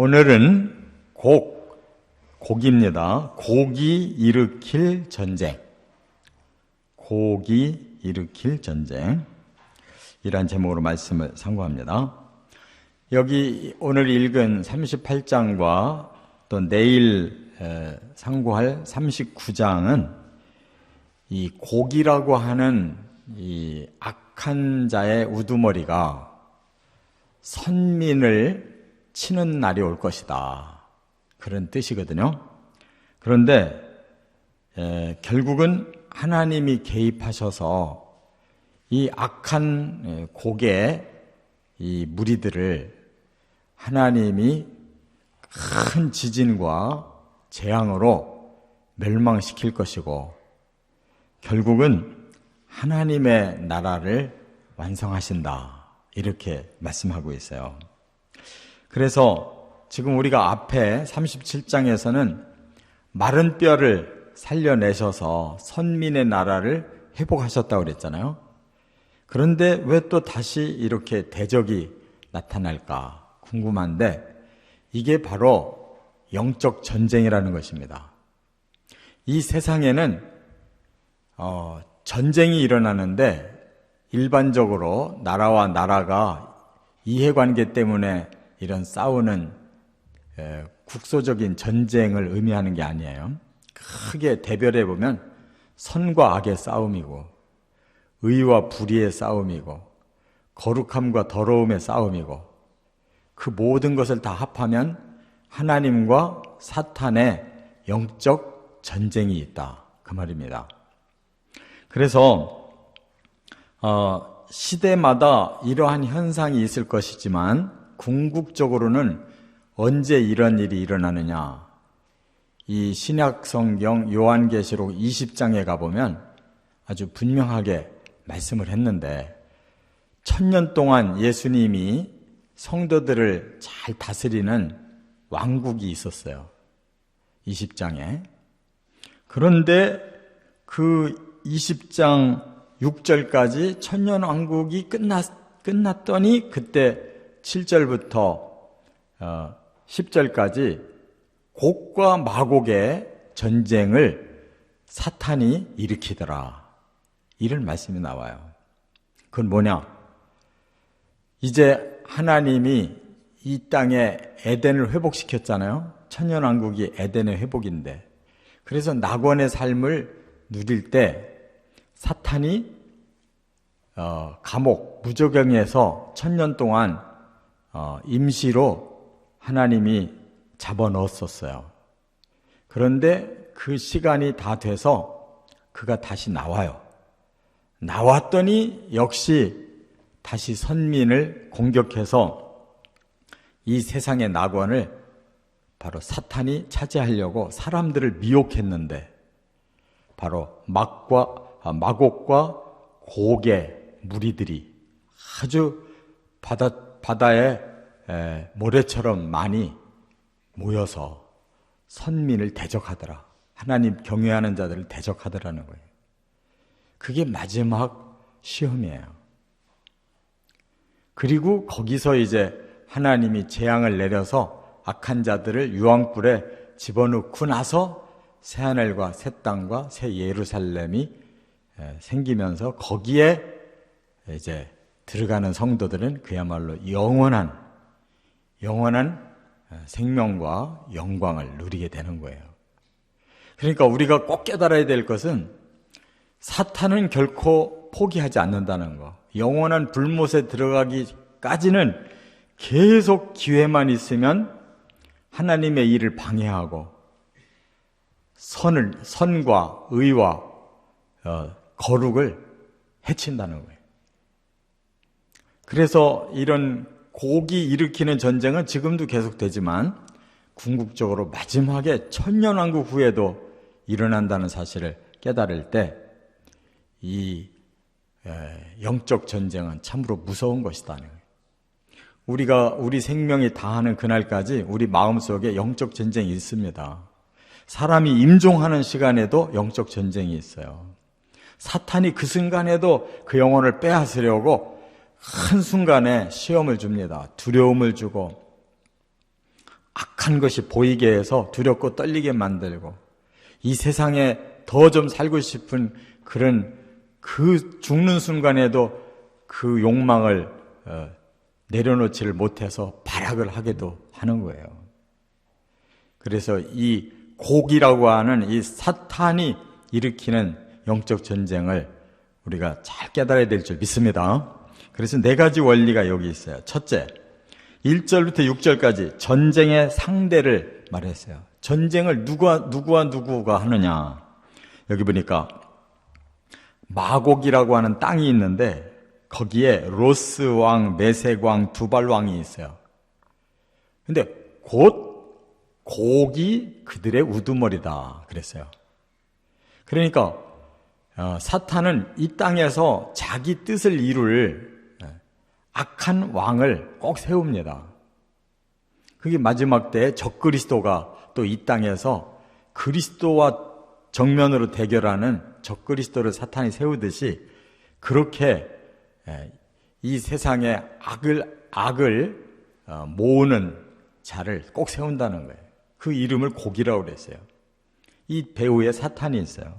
오늘은 곡입니다. 곡이 일으킬 전쟁. 곡이 일으킬 전쟁. 이란 제목으로 말씀을 상고합니다. 여기 오늘 읽은 38장과 또 내일 상고할 39장은 이 곡이라고 하는 이 악한 자의 우두머리가 선민을 치는 날이 올 것이다. 그런 뜻이거든요. 그런데 결국은 하나님이 개입하셔서 이 악한 곡의 이 무리들을 하나님이 큰 지진과 재앙으로 멸망시킬 것이고 결국은 하나님의 나라를 완성하신다. 이렇게 말씀하고 있어요. 그래서 지금 우리가 앞에 37장에서는 마른 뼈를 살려내셔서 선민의 나라를 회복하셨다고 그랬잖아요. 그런데 왜 또 다시 이렇게 대적이 나타날까 궁금한데 이게 바로 영적 전쟁이라는 것입니다. 이 세상에는 전쟁이 일어나는데 일반적으로 나라와 나라가 이해관계 때문에 이런 싸우는 국소적인 전쟁을 의미하는 게 아니에요. 크게 대별해 보면 선과 악의 싸움이고 의와 불의의 싸움이고 거룩함과 더러움의 싸움이고 그 모든 것을 다 합하면 하나님과 사탄의 영적 전쟁이 있다. 그 말입니다. 그래서 시대마다 이러한 현상이 있을 것이지만 궁극적으로는 언제 이런 일이 일어나느냐? 이 신약 성경 요한계시록 20장에 가보면 아주 분명하게 말씀을 했는데 1000년 동안 예수님이 성도들을 잘 다스리는 왕국이 있었어요. 20장에. 그런데 그 20장 6절까지 천년 왕국이 끝났더니 그때 7절부터 10절까지 곡과 마곡의 전쟁을 사탄이 일으키더라. 이런 말씀이 나와요. 그건 뭐냐? 이제 하나님이 이 땅에 에덴을 회복시켰잖아요. 천년왕국이 에덴의 회복인데 그래서 낙원의 삶을 누릴 때 사탄이 감옥, 무저경에서 1000년 동안 임시로 하나님이 잡아넣었었어요. 그런데 그 시간이 다 돼서 그가 다시 나와요. 나왔더니 역시 다시 선민을 공격해서 이 세상의 낙원을 바로 사탄이 차지하려고 사람들을 미혹했는데 바로 마곡과 곡의 무리들이 아주 바다에 모래처럼 많이 모여서 선민을 대적하더라. 하나님 경외하는 자들을 대적하더라는 거예요. 그게 마지막 시험이에요. 그리고 거기서 이제 하나님이 재앙을 내려서 악한 자들을 유황불에 집어넣고 나서 새하늘과 새 땅과 새 예루살렘이 생기면서 거기에 이제 들어가는 성도들은 그야말로 영원한 생명과 영광을 누리게 되는 거예요. 그러니까 우리가 꼭 깨달아야 될 것은 사탄은 결코 포기하지 않는다는 거. 영원한 불못에 들어가기까지는 계속 기회만 있으면 하나님의 일을 방해하고 선과 의와 거룩을 해친다는 거예요. 그래서 이런 곡이 일으키는 전쟁은 지금도 계속되지만 궁극적으로 마지막에 천년왕국 후에도 일어난다는 사실을 깨달을 때 이 영적 전쟁은 참으로 무서운 것이다는 거예요. 우리 생명이 다하는 그날까지 우리 마음속에 영적 전쟁이 있습니다. 사람이 임종하는 시간에도 영적 전쟁이 있어요. 사탄이 그 순간에도 그 영혼을 빼앗으려고 한순간에 시험을 줍니다. 두려움을 주고 악한 것이 보이게 해서 두렵고 떨리게 만들고 이 세상에 더 좀 살고 싶은 그런 그 죽는 순간에도 그 욕망을 내려놓지를 못해서 발악을 하게도 하는 거예요. 그래서 이 곡이라고 하는 이 사탄이 일으키는 영적 전쟁을 우리가 잘 깨달아야 될 줄 믿습니다. 그래서 네 가지 원리가 여기 있어요. 첫째, 1절부터 6절까지 전쟁의 상대를 말했어요. 전쟁을 누구와 하느냐. 여기 보니까 마곡이라고 하는 땅이 있는데 거기에 로스 왕, 메색 왕, 두발 왕이 있어요. 근데 곧 곡이 그들의 우두머리다 그랬어요. 그러니까 사탄은 이 땅에서 자기 뜻을 이룰 악한 왕을 꼭 세웁니다. 그게 마지막 때에 적그리스도가 또 이 땅에서 그리스도와 정면으로 대결하는 적그리스도를 사탄이 세우듯이 그렇게 이 세상에 악을 모으는 자를 꼭 세운다는 거예요. 그 이름을 곡이라고 그랬어요. 이 배후에 사탄이 있어요.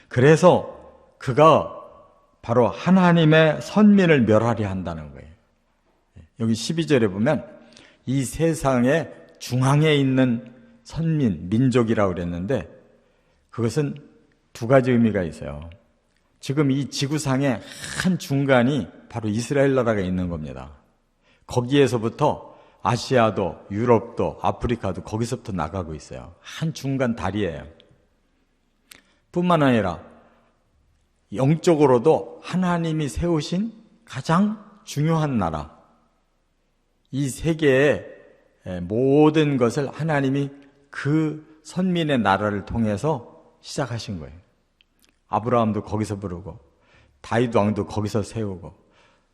그래서 그가 바로 하나님의 선민을 멸하려 한다는 거예요. 여기 12절에 보면 이 세상의 중앙에 있는 선민, 민족이라고 그랬는데 그것은 두 가지 의미가 있어요. 지금 이 지구상의 한 중간이 바로 이스라엘 나라가 있는 겁니다. 거기에서부터 아시아도, 유럽도, 아프리카도 거기서부터 나가고 있어요. 한 중간 다리예요. 뿐만 아니라 영적으로도 하나님이 세우신 가장 중요한 나라, 이 세계의 모든 것을 하나님이 그 선민의 나라를 통해서 시작하신 거예요. 아브라함도 거기서 부르고 다윗 왕도 거기서 세우고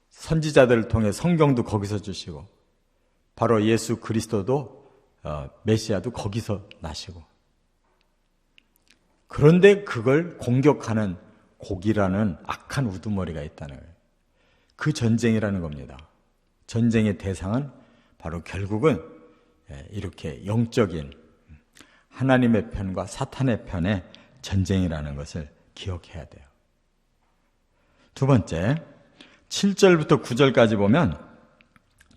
선지자들을 통해 성경도 거기서 주시고 바로 예수 그리스도도 메시아도 거기서 나시고, 그런데 그걸 공격하는 곡이라는 악한 우두머리가 있다는 거예요. 그 전쟁이라는 겁니다. 전쟁의 대상은 바로 결국은 이렇게 영적인 하나님의 편과 사탄의 편의 전쟁이라는 것을 기억해야 돼요. 두 번째, 7절부터 9절까지 보면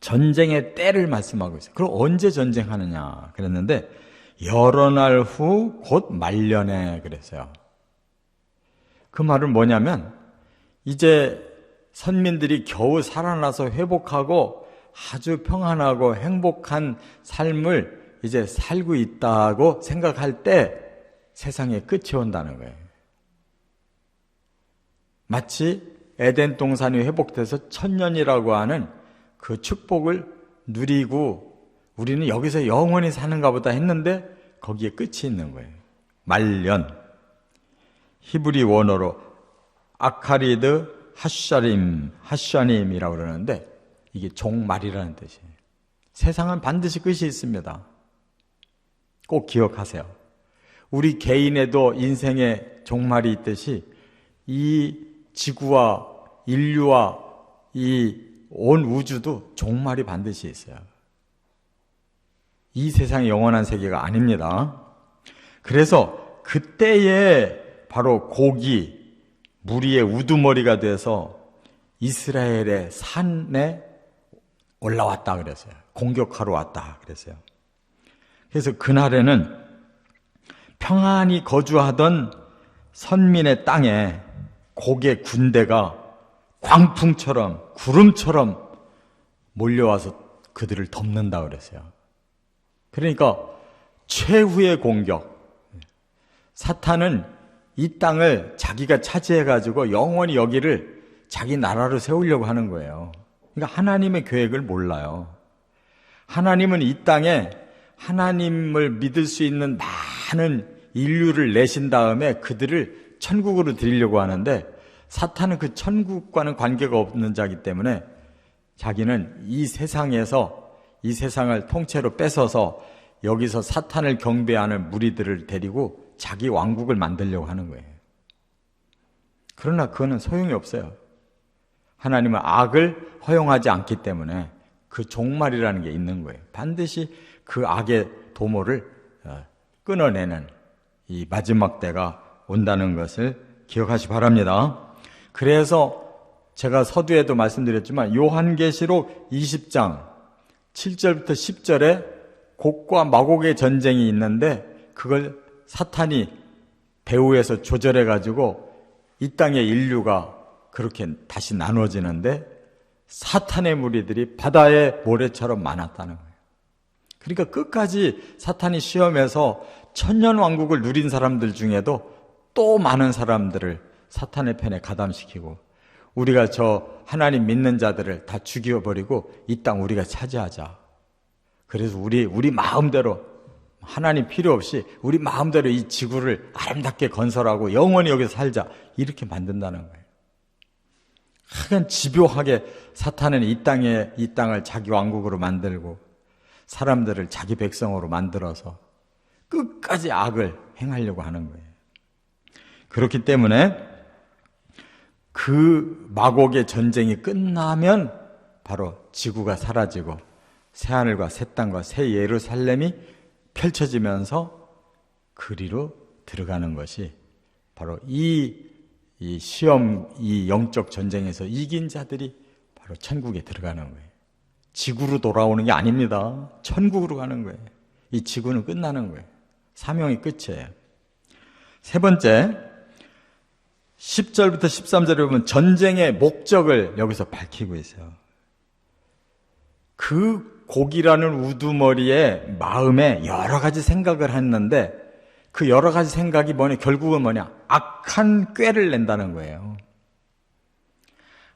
전쟁의 때를 말씀하고 있어요. 그럼 언제 전쟁하느냐 그랬는데 여러 날 후 곧 말년에 그랬어요. 그 말은 뭐냐면 이제 선민들이 겨우 살아나서 회복하고 아주 평안하고 행복한 삶을 이제 살고 있다고 생각할 때 세상에 끝이 온다는 거예요. 마치 에덴 동산이 회복돼서 천년이라고 하는 그 축복을 누리고 우리는 여기서 영원히 사는가 보다 했는데 거기에 끝이 있는 거예요. 말년. 히브리 원어로 아카리드 하샤님이라고 그러는데 이게 종말이라는 뜻이에요. 세상은 반드시 끝이 있습니다. 꼭 기억하세요. 우리 개인에도 인생의 종말이 있듯이 이 지구와 인류와 이 온 우주도 종말이 반드시 있어요. 이 세상이 영원한 세계가 아닙니다. 그래서 그때에 바로 곡이 무리의 우두머리가 돼서 이스라엘의 산에 올라왔다 그랬어요. 공격하러 왔다 그랬어요. 그래서 그날에는 평안히 거주하던 선민의 땅에 곡의 군대가 광풍처럼 구름처럼 몰려와서 그들을 덮는다 그랬어요. 그러니까 최후의 공격. 사탄은 이 땅을 자기가 차지해가지고 영원히 여기를 자기 나라로 세우려고 하는 거예요. 그러니까 하나님의 계획을 몰라요. 하나님은 이 땅에 하나님을 믿을 수 있는 많은 인류를 내신 다음에 그들을 천국으로 드리려고 하는데 사탄은 그 천국과는 관계가 없는 자이기 때문에 자기는 이 세상에서 이 세상을 통째로 뺏어서 여기서 사탄을 경배하는 무리들을 데리고 자기 왕국을 만들려고 하는 거예요. 그러나 그거는 소용이 없어요. 하나님은 악을 허용하지 않기 때문에 그 종말이라는 게 있는 거예요. 반드시 그 악의 도모를 끊어내는 이 마지막 때가 온다는 것을 기억하시 바랍니다. 그래서 제가 서두에도 말씀드렸지만 요한계시록 20장 7절부터 10절에 곡과 마곡의 전쟁이 있는데 그걸 사탄이 배후에서 조절해가지고 이 땅의 인류가 그렇게 다시 나눠지는데 사탄의 무리들이 바다의 모래처럼 많았다는 거예요. 그러니까 끝까지 사탄이 시험해서 천년왕국을 누린 사람들 중에도 또 많은 사람들을 사탄의 편에 가담시키고 우리가 저 하나님 믿는 자들을 다 죽여버리고 이 땅 우리가 차지하자. 그래서 우리 마음대로 하나님 필요 없이 우리 마음대로 이 지구를 아름답게 건설하고 영원히 여기서 살자. 이렇게 만든다는 거예요. 하여간 집요하게 사탄은 이 땅을 자기 왕국으로 만들고 사람들을 자기 백성으로 만들어서 끝까지 악을 행하려고 하는 거예요. 그렇기 때문에 그 마곡의 전쟁이 끝나면 바로 지구가 사라지고 새하늘과 새 땅과 새 예루살렘이 펼쳐지면서 그리로 들어가는 것이 바로 이 시험, 이 영적 전쟁에서 이긴 자들이 바로 천국에 들어가는 거예요. 지구로 돌아오는 게 아닙니다. 천국으로 가는 거예요. 이 지구는 끝나는 거예요. 사명이 끝이에요. 세 번째, 10절부터 13절에 보면 전쟁의 목적을 여기서 밝히고 있어요. 그 곡이라는 우두머리에 마음에 여러 가지 생각을 했는데 그 여러 가지 생각이 결국은 악한 꾀를 낸다는 거예요.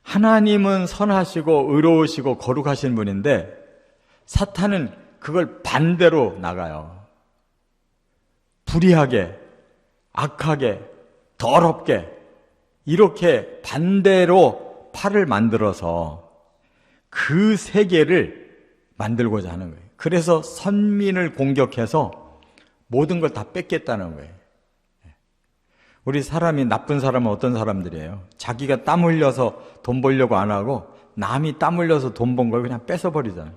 하나님은 선하시고 의로우시고 거룩하신 분인데 사탄은 그걸 반대로 나가요. 불의하게, 악하게, 더럽게 이렇게 반대로 팔을 만들어서 그 세계를 만들고자 하는 거예요. 그래서 선민을 공격해서 모든 걸 다 뺏겠다는 거예요. 우리 사람이 나쁜 사람은 어떤 사람들이에요? 자기가 땀 흘려서 돈 벌려고 안 하고 남이 땀 흘려서 돈 번 걸 그냥 뺏어버리잖아요.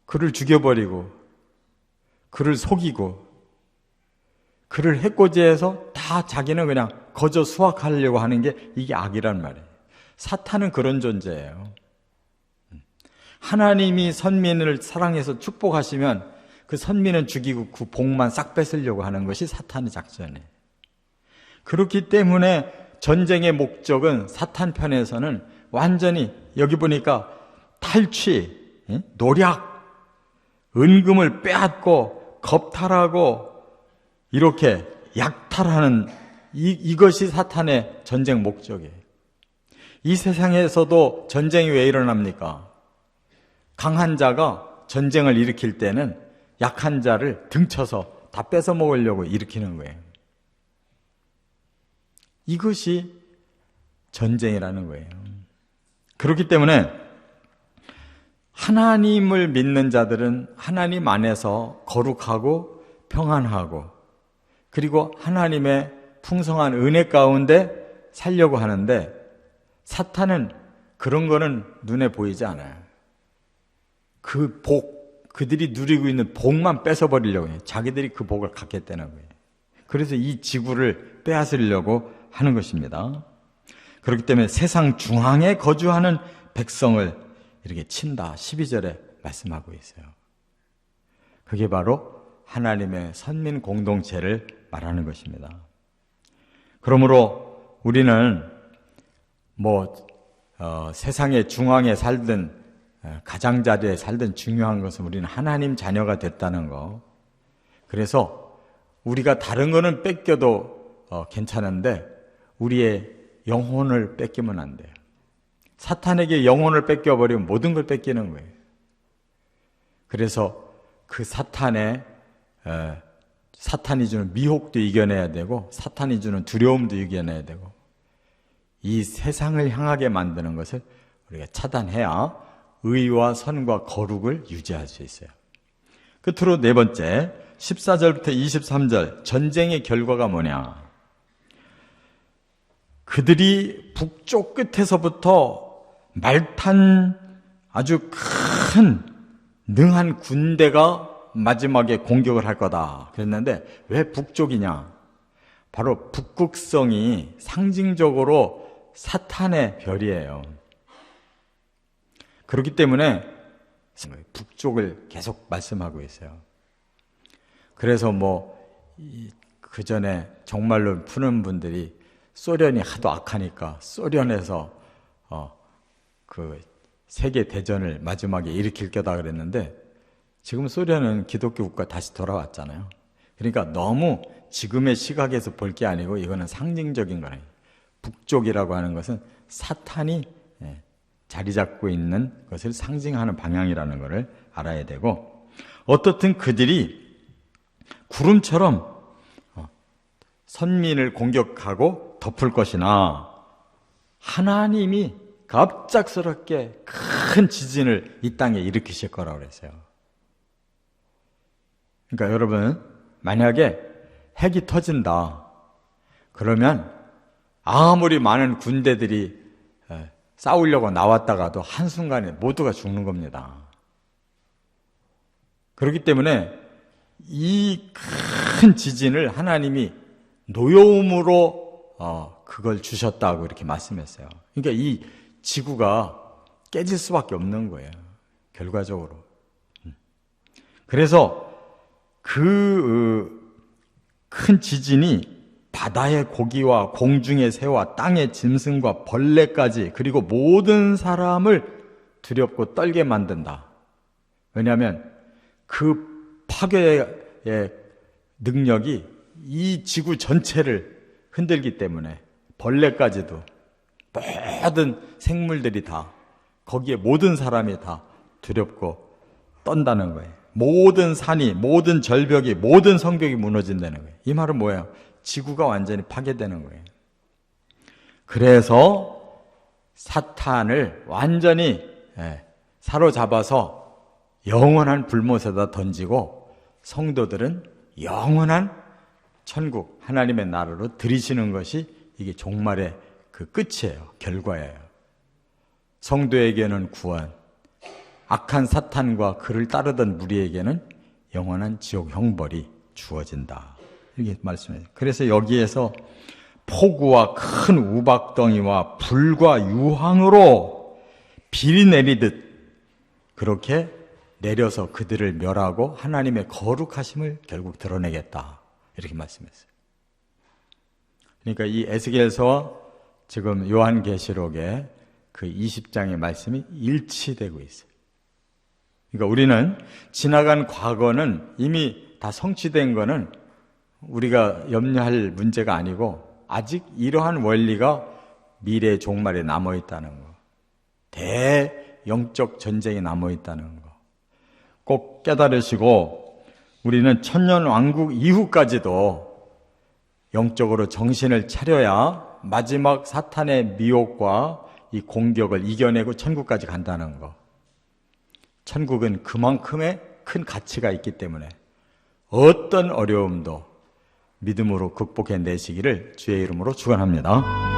그를 죽여버리고 그를 속이고 그를 해코지해서 다 자기는 그냥 거저 수확하려고 하는 게 이게 악이란 말이에요. 사탄은 그런 존재예요. 하나님이 선민을 사랑해서 축복하시면 그 선민은 죽이고 그 복만 싹 뺏으려고 하는 것이 사탄의 작전이에요. 그렇기 때문에 전쟁의 목적은 사탄 편에서는 완전히 여기 보니까 탈취, 노략, 은금을 빼앗고 겁탈하고 이렇게 약탈하는 이것이 사탄의 전쟁 목적이에요. 이 세상에서도 전쟁이 왜 일어납니까? 강한 자가 전쟁을 일으킬 때는 약한 자를 등쳐서 다 뺏어 먹으려고 일으키는 거예요. 이것이 전쟁이라는 거예요. 그렇기 때문에 하나님을 믿는 자들은 하나님 안에서 거룩하고 평안하고 그리고 하나님의 풍성한 은혜 가운데 살려고 하는데 사탄은 그런 거는 눈에 보이지 않아요. 그 복, 그들이 누리고 있는 복만 뺏어버리려고 해요. 자기들이 그 복을 갖겠다는 거예요. 그래서 이 지구를 빼앗으려고 하는 것입니다. 그렇기 때문에 세상 중앙에 거주하는 백성을 이렇게 친다. 12절에 말씀하고 있어요. 그게 바로 하나님의 선민 공동체를 말하는 것입니다. 그러므로 우리는 세상의 중앙에 살든 가장자리에 살든 중요한 것은 우리는 하나님 자녀가 됐다는 거. 그래서 우리가 다른 거는 뺏겨도 괜찮은데 우리의 영혼을 뺏기면 안 돼요. 사탄에게 영혼을 뺏겨버리면 모든 걸 뺏기는 거예요. 그래서 그 사탄이 주는 미혹도 이겨내야 되고 사탄이 주는 두려움도 이겨내야 되고 이 세상을 향하게 만드는 것을 우리가 차단해야 의와 선과 거룩을 유지할 수 있어요. 끝으로 네 번째 14절부터 23절 전쟁의 결과가 뭐냐? 그들이 북쪽 끝에서부터 말탄 아주 큰 능한 군대가 마지막에 공격을 할 거다 그랬는데 왜 북쪽이냐? 바로 북극성이 상징적으로 사탄의 별이에요. 그렇기 때문에 북쪽을 계속 말씀하고 있어요. 그래서 그 전에 정말로 푸는 분들이 소련이 하도 악하니까 소련에서 그 세계 대전을 마지막에 일으킬 거다 그랬는데 지금 소련은 기독교 국가 다시 돌아왔잖아요. 그러니까 너무 지금의 시각에서 볼 게 아니고 이거는 상징적인 거예요. 북쪽이라고 하는 것은 사탄이 자리 잡고 있는 것을 상징하는 방향이라는 것을 알아야 되고, 어떻든 그들이 구름처럼 선민을 공격하고 덮을 것이나 하나님이 갑작스럽게 큰 지진을 이 땅에 일으키실 거라고 그랬어요. 그러니까 여러분, 만약에 핵이 터진다 그러면 아무리 많은 군대들이 싸우려고 나왔다가도 한순간에 모두가 죽는 겁니다. 그렇기 때문에 이 큰 지진을 하나님이 노여움으로 그걸 주셨다고 이렇게 말씀했어요. 그러니까 이 지구가 깨질 수밖에 없는 거예요, 결과적으로. 그래서 그 큰 지진이 바다의 고기와 공중의 새와 땅의 짐승과 벌레까지, 그리고 모든 사람을 두렵고 떨게 만든다. 왜냐하면 그 파괴의 능력이 이 지구 전체를 흔들기 때문에 벌레까지도, 모든 생물들이 다, 거기에 모든 사람이 다 두렵고 떤다는 거예요. 모든 산이, 모든 절벽이, 모든 성벽이 무너진다는 거예요. 이 말은 뭐예요? 지구가 완전히 파괴되는 거예요. 그래서 사탄을 완전히 사로잡아서 영원한 불못에다 던지고 성도들은 영원한 천국, 하나님의 나라로 들이시는 것이 이게 종말의 그 끝이에요. 결과예요. 성도에게는 구원, 악한 사탄과 그를 따르던 무리에게는 영원한 지옥 형벌이 주어진다. 이렇게 말씀해요. 그래서 여기에서 폭우와 큰 우박덩이와 불과 유황으로 비리 내리듯 그렇게 내려서 그들을 멸하고 하나님의 거룩하심을 결국 드러내겠다. 이렇게 말씀했어요. 그러니까 이 에스겔서와 지금 요한계시록의 그 20장의 말씀이 일치되고 있어요. 그러니까 우리는 지나간 과거는 이미 다 성취된 거는 우리가 염려할 문제가 아니고 아직 이러한 원리가 미래의 종말에 남아있다는 거, 대영적 전쟁이 남아있다는 거 꼭 깨달으시고, 우리는 천년왕국 이후까지도 영적으로 정신을 차려야 마지막 사탄의 미혹과 이 공격을 이겨내고 천국까지 간다는 거. 천국은 그만큼의 큰 가치가 있기 때문에 어떤 어려움도 믿음으로 극복해내시기를 주의 이름으로 축원합니다.